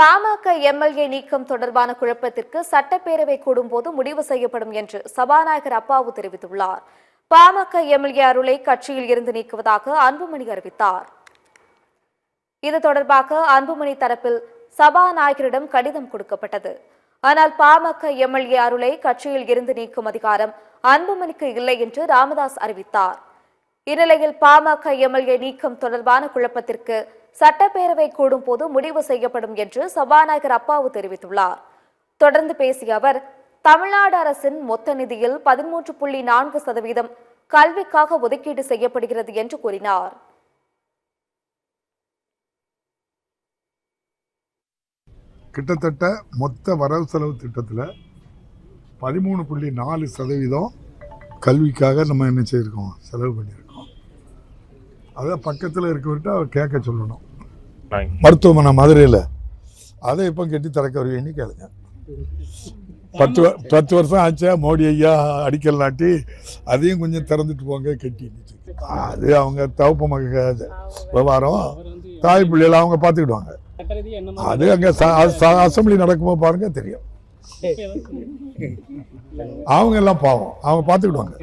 PMK MLA நீக்கம் தொடர்பான குழப்பத்திற்கு சட்டப்பேரவை கூடும்போது முடிவு செய்யப்படும் என்று சபாநாயகர் அப்பாவு தெரிவித்துள்ளார். பாமக எம்எல்ஏ அருளை கட்சியில் இருந்து நீக்குவதாக அன்புமணி அறிவித்தார். இது தொடர்பாக அன்புமணி தரப்பில் சபாநாயகரிடம் கடிதம் கொடுக்கப்பட்டது. ஆனால் பாமக எம்எல்ஏ அருளை கட்சியில் இருந்து நீக்கும் அதிகாரம் அன்புமணிக்கு இல்லை என்று ராமதாஸ் அறிவித்தார். இந்நிலையில் பாமக எம்எல்ஏ நீக்கம் தொடர்பான குழப்பத்திற்கு சட்டப்பேரவை கூடும் போது முடிவு செய்யப்படும் என்று சபாநாயகர் அப்பாவு தெரிவித்துள்ளார். தொடர்ந்து பேசிய அவர், தமிழ்நாடு அரசின் மொத்த நிதியில் 13.4% கல்விக்காக ஒதுக்கீடு செய்யப்படுகிறது என்று கூறினார். கிட்டத்தட்ட மொத்த வரவு செலவு திட்டத்தில் 13.4% கல்விக்காக நம்ம என்ன செய்யிருக்கோம், செலவு பண்ணியிருக்கோம். அதை பக்கத்தில் இருக்கவர்கிட்ட அவர் கேட்க சொல்லணும். மருத்துவமனை மதுரையில் அதை இப்போ கட்டி திறக்க வருவீங்கன்னு கேளுங்க. 10 வருஷம் ஆச்சா மோடி ஐயா அடிக்கல் நாட்டி அதையும் கொஞ்சம் திறந்துட்டு போங்க கட்டி. அது அவங்க தவப்பு மக விவகாரம், தாய் பிள்ளைகள் அவங்க பார்த்துக்கிடுவாங்க. அது அங்கே அசம்பிளி நடக்கும்போது பாருங்க தெரியும். அவங்க எல்லாம் பாவம், அவங்க பார்த்துக்கிடுவாங்க.